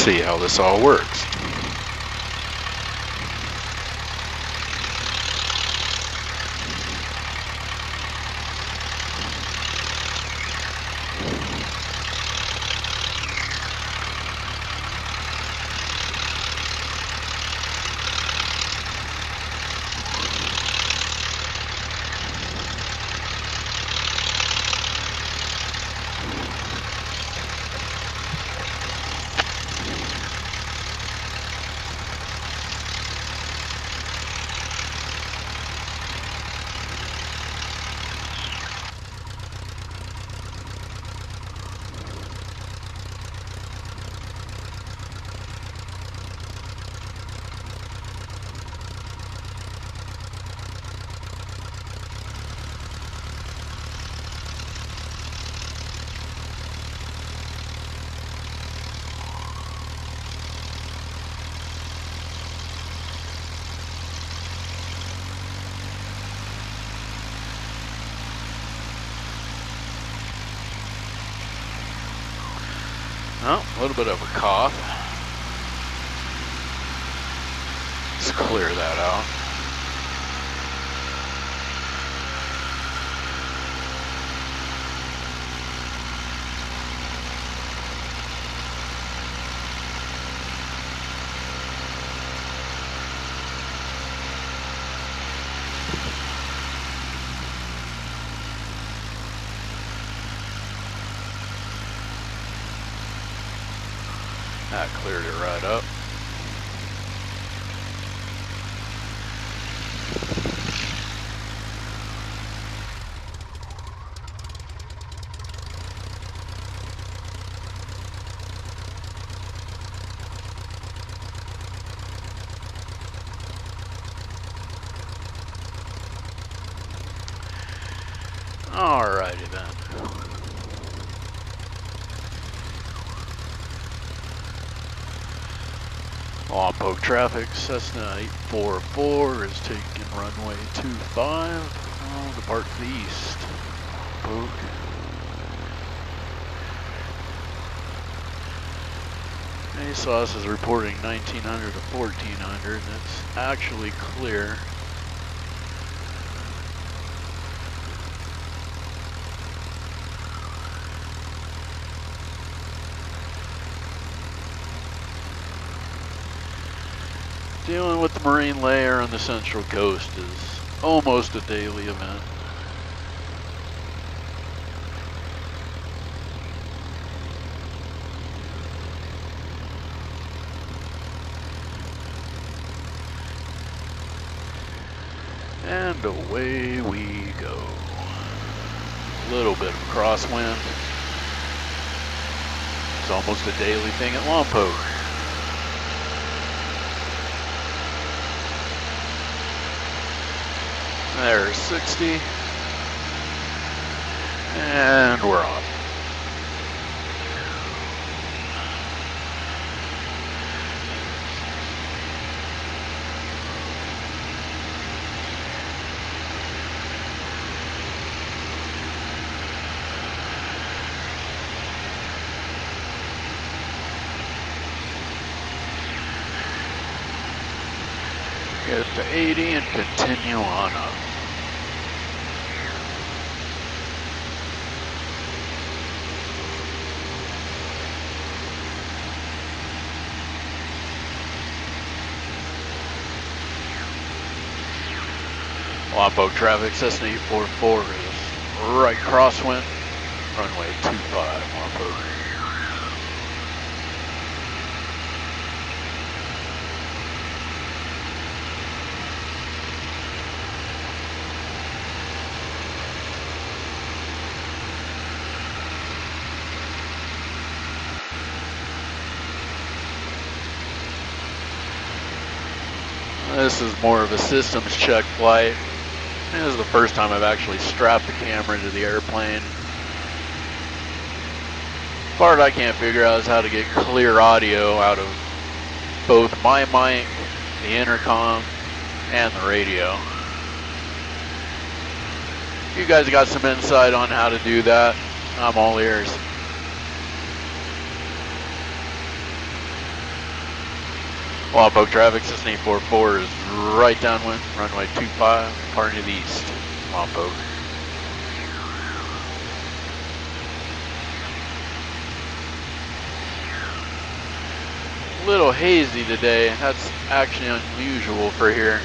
see how this all works. Oh, a little bit of a cough. Let's clear that out. That cleared it right up. Alrighty then. Lompoc traffic, Cessna 844 is taking runway 25, depart to the east. Lompoc. ASOS is reporting 1900 to 1400, and it's actually clear. Dealing with the marine layer on the central coast is almost a daily event. And away we go. A little bit of crosswind. It's almost a daily thing at Lompoc. There's 60, and we're off. Get to 80 and continue on up. Lompoc traffic, Cessna 844 is right crosswind, runway 25, Lompoc. This is more of a systems check flight. This is the first time I've actually strapped the camera to the airplane. The part I can't figure out is how to get clear audio out of both my mic, the intercom, and the radio. If you guys got some insight on how to do that, I'm all ears. Logbook traffic, Cessna 844 is right downwind, runway 25, departing to the east. Logbook. A little hazy today. That's actually unusual for here.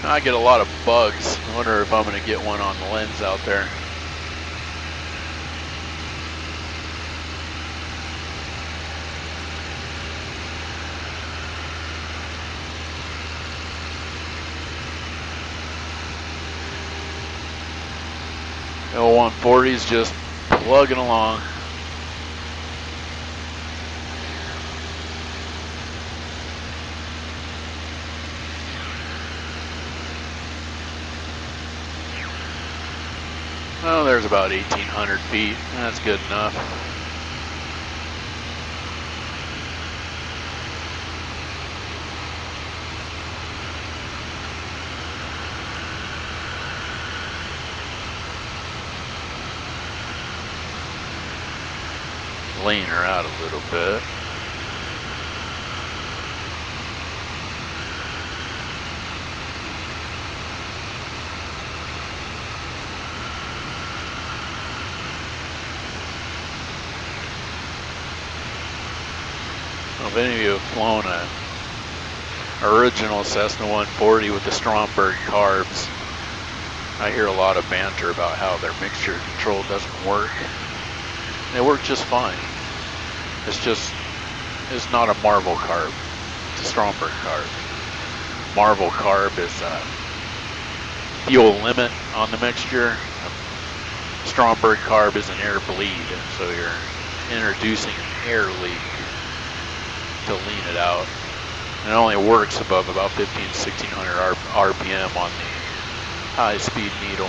I get a lot of bugs. I wonder if I'm going to get one on the lens out there. L140's just plugging along. Oh, there's about 1,800 feet. That's good enough. Lean her out a little bit. If any of you have flown a original Cessna 140 with the Stromberg carbs, I hear a lot of banter about how their mixture control doesn't work. They work just fine. It's not a Marvel carb. It's a Stromberg carb. Marvel carb is a fuel limit on the mixture. Stromberg carb is an air bleed, so you're introducing an air leak to lean it out. It only works above about 1,500–1,600 RPM on the high-speed needle.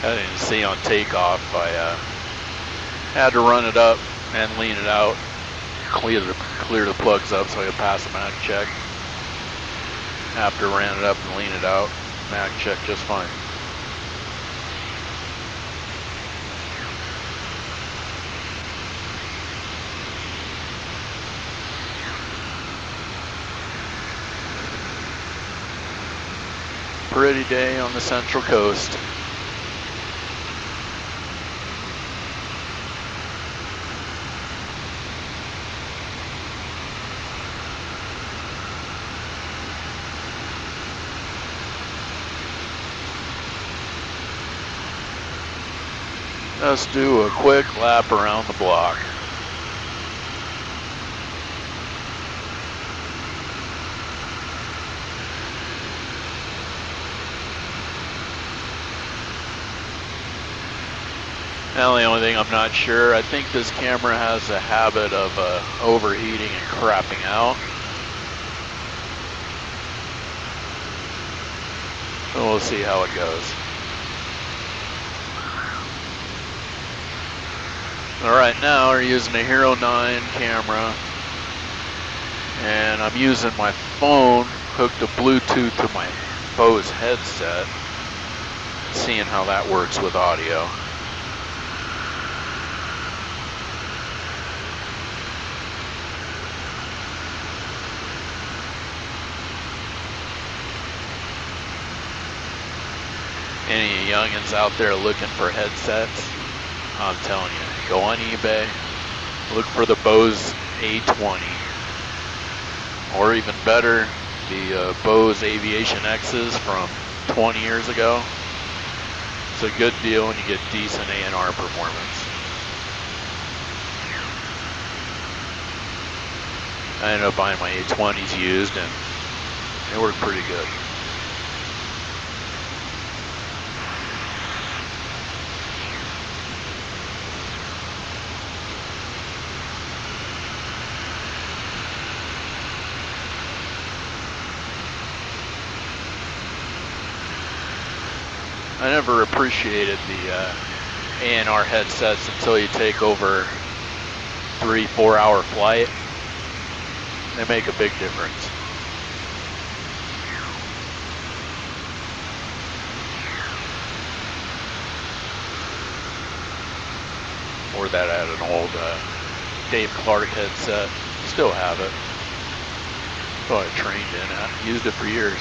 I didn't see on takeoff. I had to run it up and lean it out, clear the plugs up so I could pass the mag check. After ran it up and lean it out, mag check just fine. Pretty day on the Central Coast. Let's do a quick lap around the block. Now the only thing I'm not sure, I think this camera has a habit of overheating and crapping out. So we'll see how it goes. All right, now we're using a Hero 9 camera, and I'm using my phone hooked to Bluetooth to my Bose headset, seeing how that works with audio. Any youngins out there looking for headsets, I'm telling you, go on eBay, look for the Bose A20, or even better, the Bose Aviation X's from 20 years ago. It's a good deal and you get decent A&R performance. I ended up buying my A20s used and they work pretty good. I never appreciated the A&R headsets until you take over 3-4 hour flight. They make a big difference. Or that I had an old Dave Clark headset. Still have it. So I trained in it. Used it for years.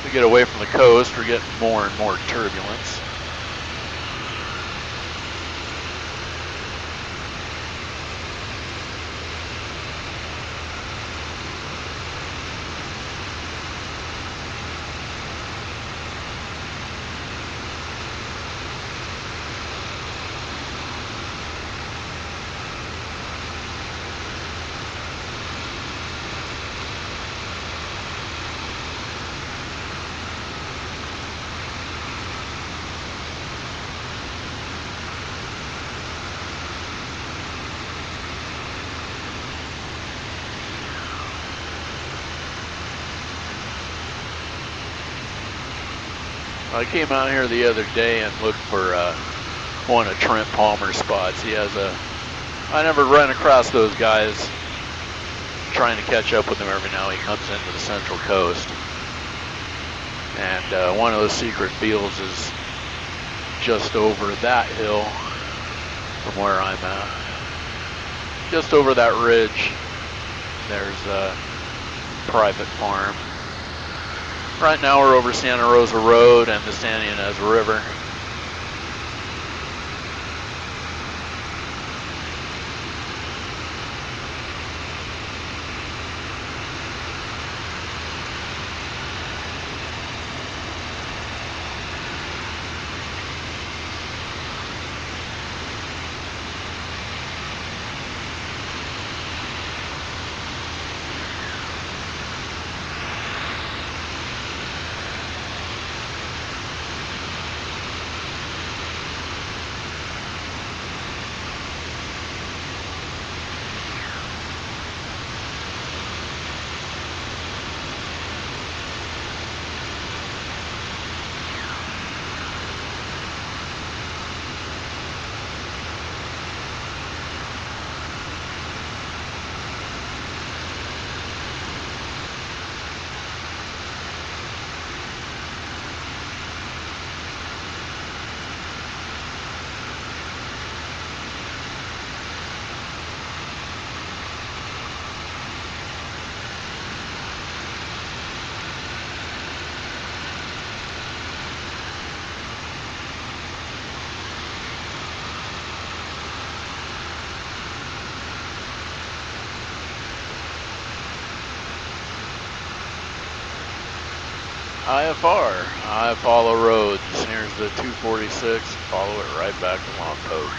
We get away from the coast, we're getting more and more turbulence. I came out here the other day and looked for one of Trent Palmer's spots. He has I never run across those guys. Trying to catch up with him every now. He comes into the Central Coast. And one of those secret fields is just over that hill from where I'm at. Just over that ridge, there's a private farm. Right now we're over Santa Rosa Road and the Santa Ynez River. IFR, I follow roads. Here's the 246, follow it right back to Lompoc.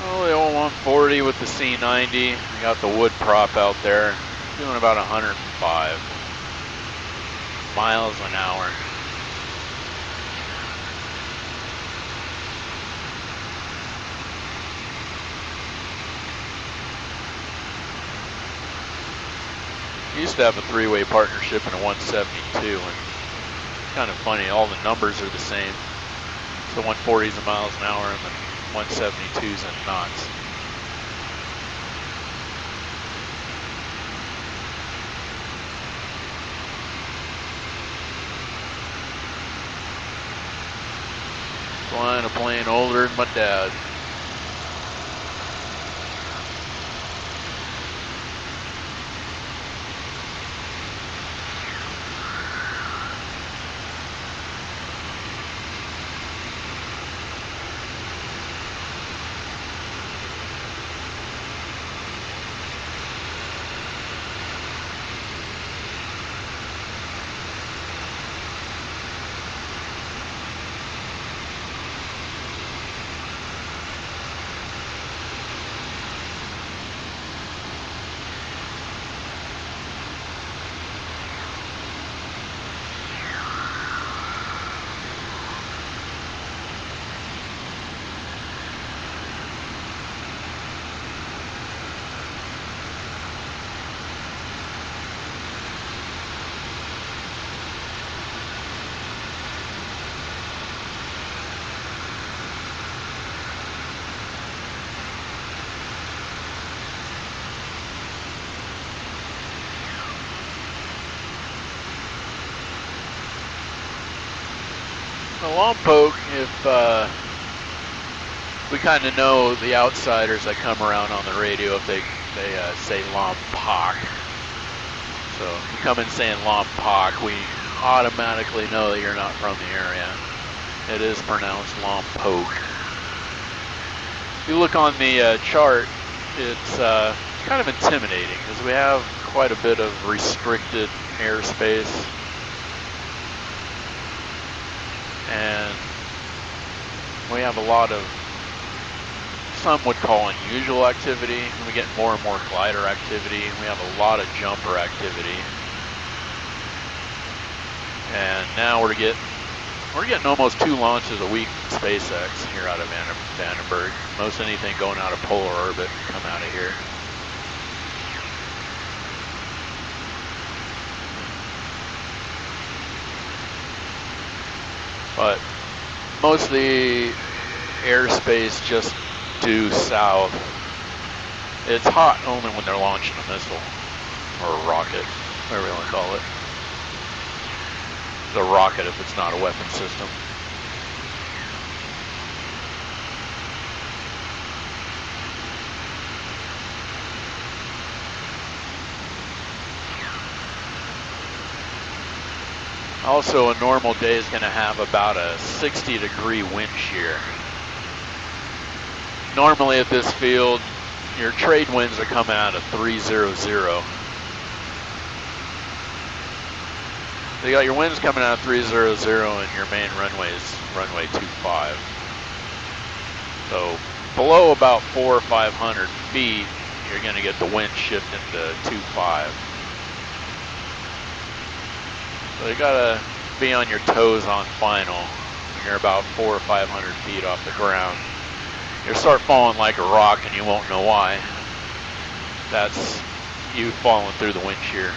Oh, the old 140 with the C90. I got the wood prop out there. Doing about 105 miles an hour. We used to have a three-way partnership in a 172, and it's kind of funny, all the numbers are the same. So 140s a miles an hour, and the 172s and knots. Flying a plane older than my dad. The Lompoc, if we kind of know the outsiders that come around on the radio, if they say Lompoc. So if you come in saying Lompoc, we automatically know that you're not from the area. It is pronounced Lompoc. If you look on the chart, it's kind of intimidating because we have quite a bit of restricted airspace. And we have a lot of, some would call unusual activity. We get more and more glider activity. We have a lot of jumper activity. And now we're getting almost 2 launches a week from SpaceX here out of Vandenberg. Most anything going out of polar orbit come out of here. But most of the airspace just due south, it's hot only when they're launching a missile or a rocket, whatever you want to call it. The rocket if it's not a weapon system. Also, a normal day is going to have about a 60-degree wind shear. Normally at this field, your trade winds are coming out of 300. So you got your winds coming out of 300 and your main runway is runway 25. So below about 400 or 500 feet, you're going to get the wind shifting to 25. So you gotta be on your toes on final when you're about 400 or 500 feet off the ground. You'll start falling like a rock and you won't know why. That's you falling through the wind shear.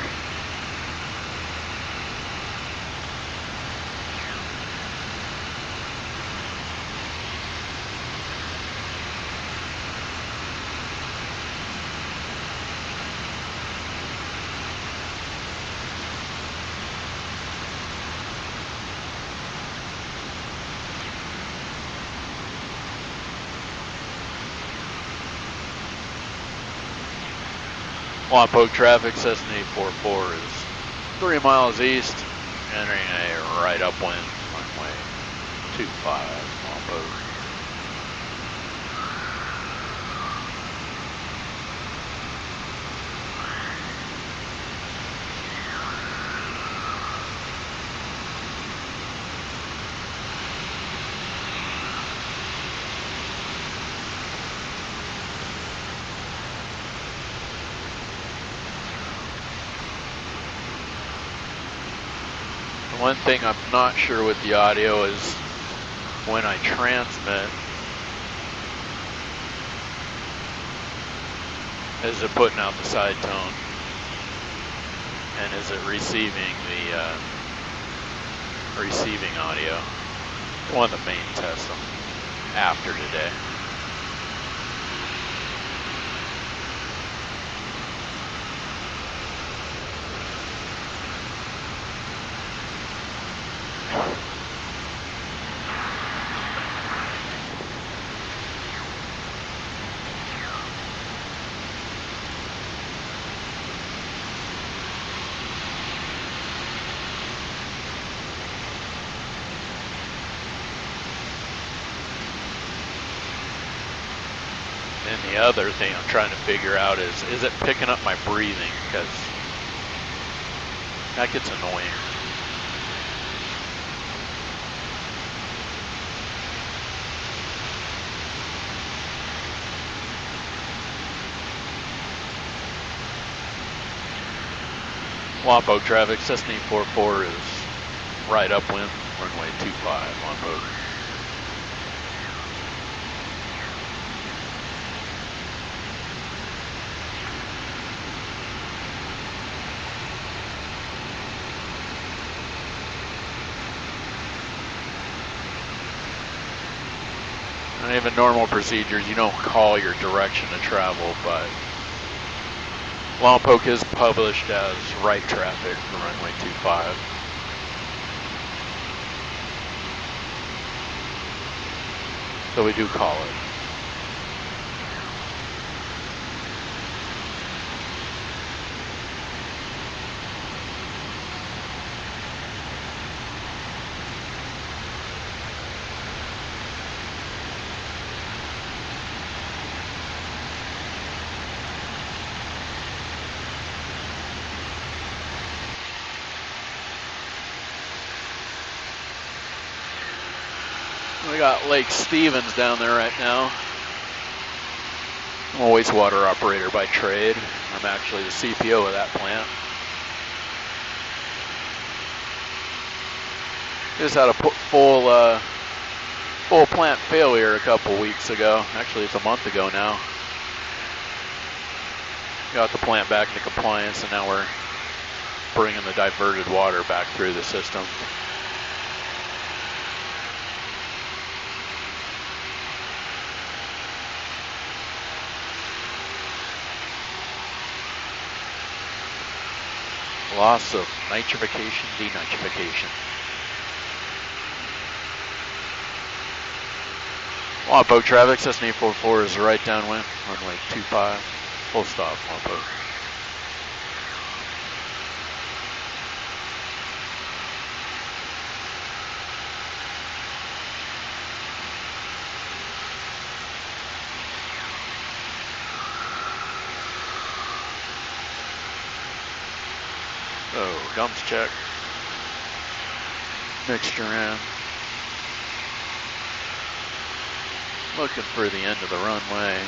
Lompoc traffic, Cessna 844 is 3 miles east, entering a right upwind, runway 25, Lompoc. One thing I'm not sure with the audio is when I transmit, is it putting out the side tone? And is it receiving the receiving audio? One of the main tests after today. And the other thing I'm trying to figure out is it picking up my breathing? Because that gets annoying. Lompoc traffic, Cessna 44 is right upwind, runway 25, Lompoc. And even normal procedures, you don't call your direction to travel, but Lompoc is published as right traffic for runway 25. So we do call it. We got Lake Stevens down there right now. I'm a wastewater operator by trade. I'm actually the CPO of that plant. Just had a full plant failure a couple weeks ago. Actually, it's a month ago now. Got the plant back into compliance, and now we're bringing the diverted water back through the system. Loss of nitrification, denitrification. Lompoc traffic, Cessna 844 is right downwind, runway 25, full stop, Lompoc. So, dumps check. Mixture in. Looking for the end of the runway.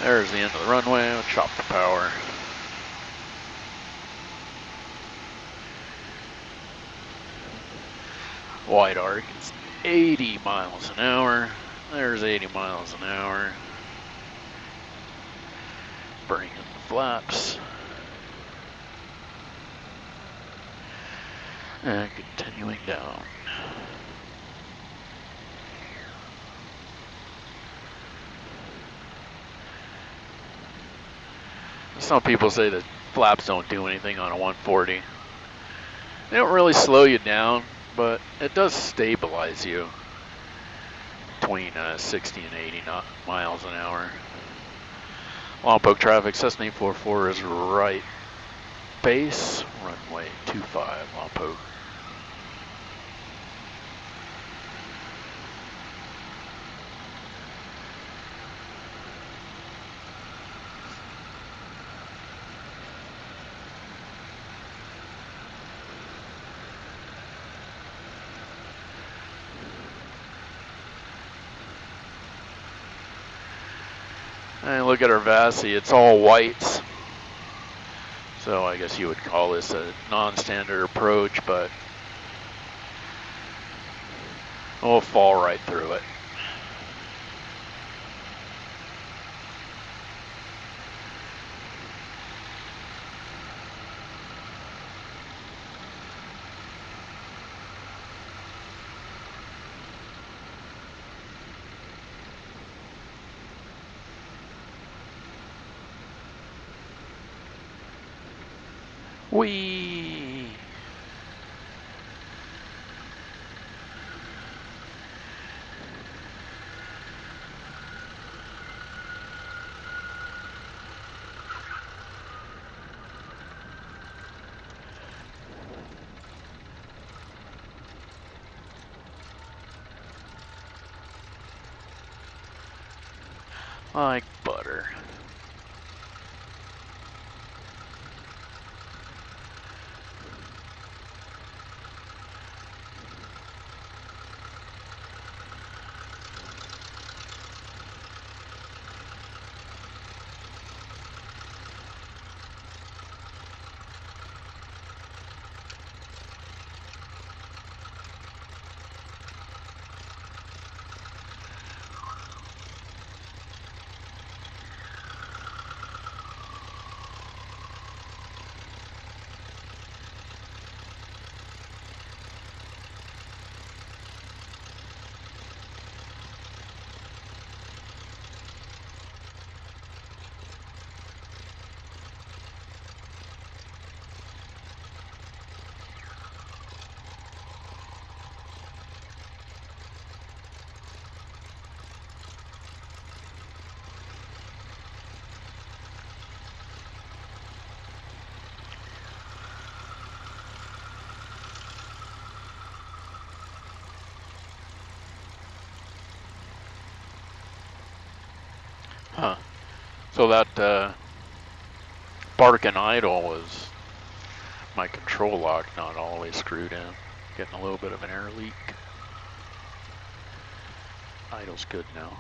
There's the end of the runway. We'll chop the power. Wide arc is 80 miles an hour. There's 80 miles an hour. Bring in the flaps. And continuing down. Some people say that flaps don't do anything on a 140. They don't really slow you down, but it does stabilize you between 60 and 80 miles an hour. Lompoc traffic, Cessna 844 is right base, runway 25, Lompoc. And look at our VASI, it's all whites. So I guess you would call this a non-standard approach, but we'll fall right through it. Whee! like butter. Huh. So that bark and idle was my control lock not all the way screwed in. Getting a little bit of an air leak. Idle's good now.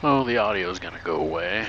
Oh, the audio is going to go away.